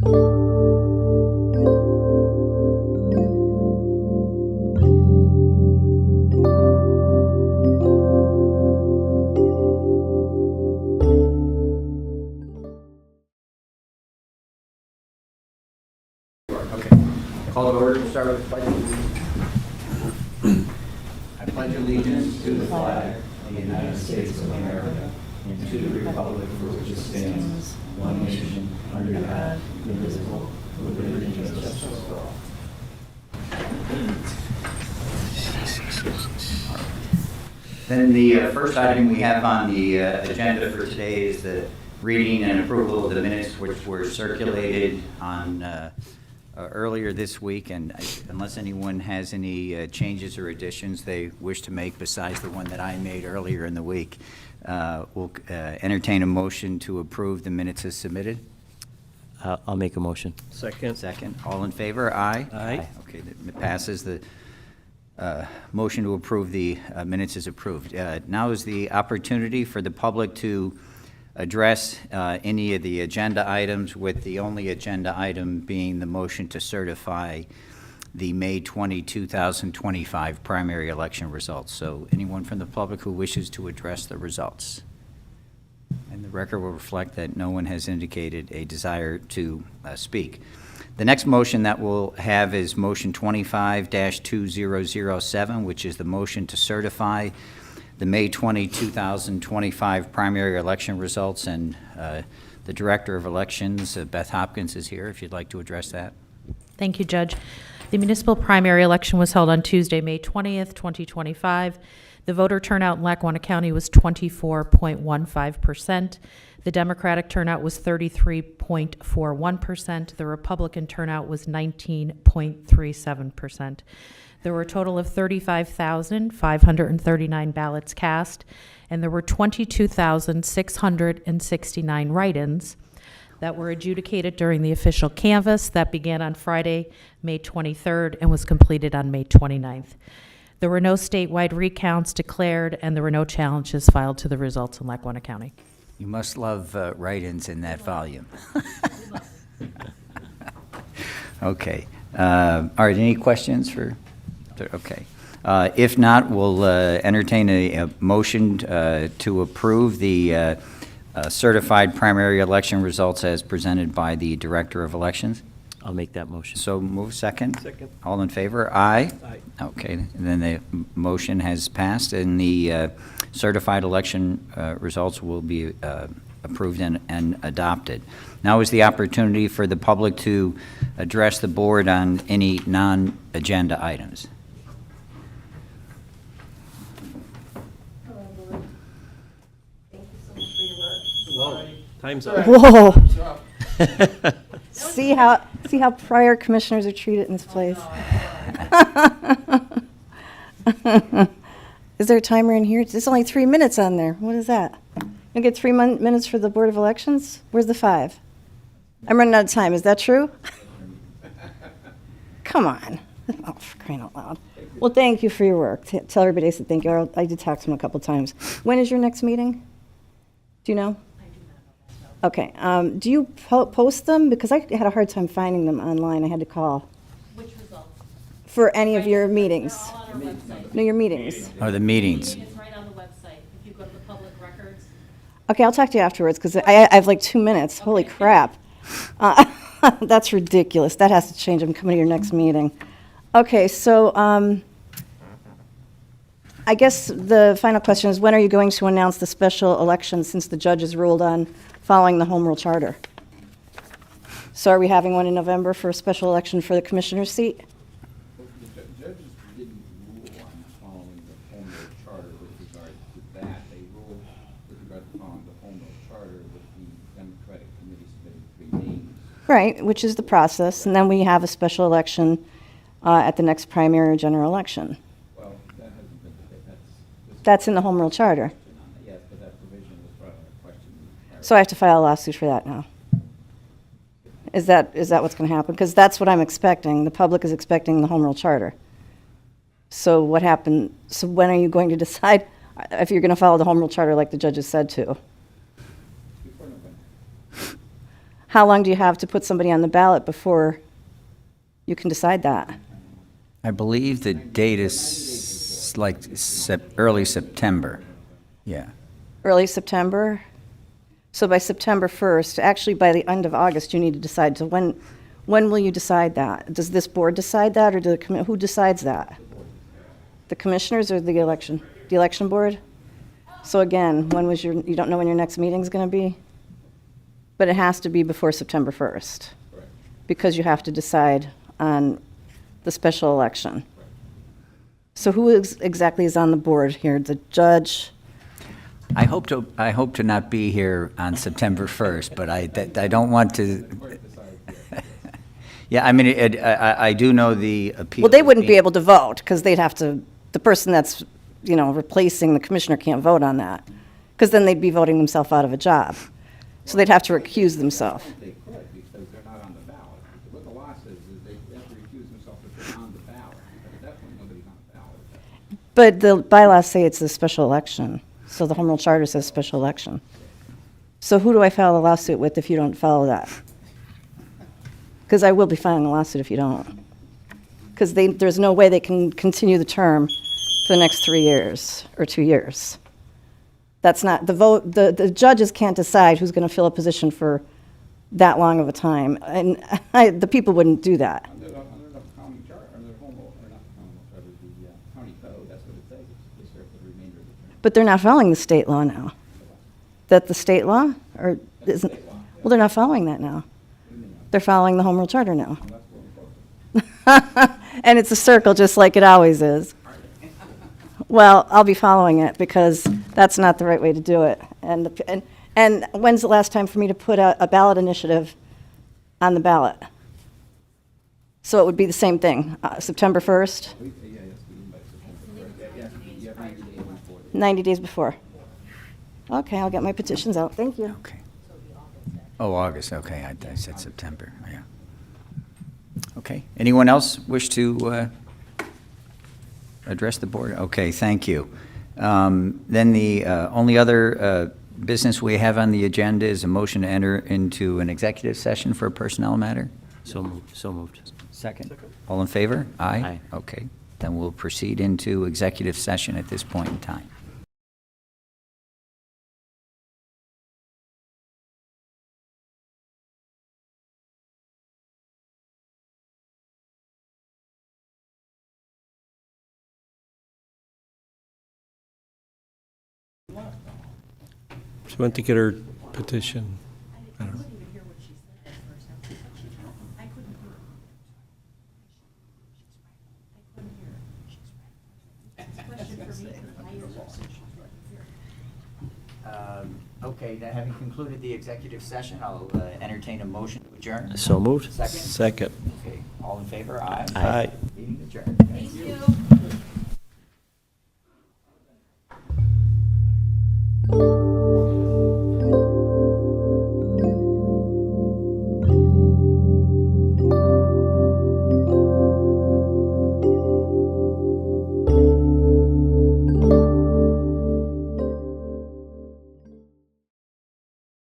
Call to order. We'll start with the pledge of allegiance. I pledge allegiance to the flag of the United States of America and to the republic for which it stands, one nation, under God, indivisible, with liberty and justice for all. Then the first item we have on the agenda for today is the reading and approval of the minutes which were circulated on earlier this week, and unless anyone has any changes or additions they wish to make besides the one that I made earlier in the week, we'll entertain a motion to approve the minutes as submitted. I'll make a motion. Second. All in favor? Aye. Aye. Okay, that passes. The motion to approve the minutes is approved. Now is the opportunity for the public to address any of the agenda items, with the only agenda item being the motion to certify the May 20, 2025 primary election results. So anyone from the public who wishes to address the results? And the record will reflect that no one has indicated a desire to speak. The next motion that we'll have is motion 25-2007, which is the motion to certify the May 20, 2025 primary election results, and the Director of Elections, Beth Hopkins, is here if you'd like to address that. Thank you, Judge. The municipal primary election was held on Tuesday, May 20th, 2025. The voter turnout in Lackawanna County was 24.15%. The Democratic turnout was 33.41%. The Republican turnout was 19.37%. There were a total of 35,539 ballots cast, and there were 22,669 write-ins that were adjudicated during the official canvass that began on Friday, May 23rd, and was completed on May 29th. There were no statewide recounts declared, and there were no challenges filed to the results in Lackawanna County. You must love write-ins in that volume. Okay. All right, any questions for? Okay. If not, we'll entertain a motion to approve the certified primary election results as presented by the Director of Elections. I'll make that motion. So move. Second. Second. All in favor? Aye. Aye. Okay. And then the motion has passed, and the certified election results will be approved and adopted. Now is the opportunity for the public to address the board on any non-agenda items. Whoa, time's up. Whoa. See how prior commissioners are treated in this place. Is there a timer in here? There's only 3 minutes on there. What is that? You get 3 minutes for the Board of Elections? Where's the 5? I'm running out of time. Is that true? Come on. Oh, for crying out loud. Well, thank you for your work. Tell everybody I said thank you. I did talk to them a couple times. When is your next meeting? Do you know? Okay. Do you post them? Because I had a hard time finding them online. I had to call. Which results? For any of your meetings. They're all on our website. No, your meetings. Or the meetings. It's right on the website. If you go to the public records. Okay, I'll talk to you afterwards because I have like 2 minutes. Holy crap. That's ridiculous. That has to change. I'm coming to your next meeting. Okay, so I guess the final question is, when are you going to announce the special election since the judges ruled on following the home rule charter? So are we having one in November for a special election for the commissioner's seat? The judges didn't rule on following the home rule charter with regard to that. They ruled with regard to following the home rule charter with the Democratic committee submitting 3 names. Right, which is the process. And then we have a special election at the next primary or general election. Well, that hasn't been, That's in the home rule charter. yes, but that provision was brought under question. So I have to file a lawsuit for that now. Is that what's going to happen? Because that's what I'm expecting. The public is expecting the home rule charter. So what happened? So when are you going to decide if you're going to follow the home rule charter like the judges said to? Before November. How long do you have to put somebody on the ballot before you can decide that? I believe the date is like early September. Yeah. Early September? So by September 1st, actually by the end of August, you need to decide. So when will you decide that? Does this board decide that, or who decides that? The commissioners or the election? The election board? So again, you don't know when your next meeting's going to be? But it has to be before September 1st. Because you have to decide on the special election. So who exactly is on the board here? The judge? I hope to not be here on September 1st, but I don't want to. Yeah, I mean, I do know the appeal. Well, they wouldn't be able to vote, because they'd have to, the person that's, replacing the commissioner can't vote on that, because then they'd be voting themselves out of a job. So they'd have to recuse themselves. They could, because they're not on the ballot. What the law says is they have to recuse themselves if they're on the ballot, but at that point, nobody's on the ballot. But the bylaws say it's a special election, so the Home Rule Charter says special election. So who do I file a lawsuit with if you don't follow that? Because I will be filing a lawsuit if you don't. Because there's no way they can continue the term for the next 3 years or 2 years. That's not, the vote, the judges can't decide who's going to fill a position for that long of a time. And the people wouldn't do that. Under the county charter, under the home rule, or not the home rule charter, the county code, that's what it says, they serve for the remainder of the term. But they're not following the state law now. That the state law? Or isn't, well, they're not following that now. They're following the Home Rule Charter now. And it's a circle, just like it always is. Well, I'll be following it, because that's not the right way to do it. And when's the last time for me to put a ballot initiative on the ballot? So it would be the same thing, September 1st? Yeah, yes, by September 1st. Yeah, you have 90 days before. 90 days before. Okay, I'll get my petitions out. Thank you. Okay. Oh, August, okay, I said September, yeah. Okay, anyone else wish to address the board? Okay, thank you. Then the only other business we have on the agenda is a motion to enter into an executive session for a personnel matter. So moved. Second. All in favor? Aye? Aye. Okay, then we'll proceed into executive session at this point in time. She went to get her petition. I don't know. Okay, then having concluded the executive session, I'll entertain a motion to adjourn. So moved. Second? Second. Okay, all in favor? Aye. Aye. Meeting adjourned. Thank you.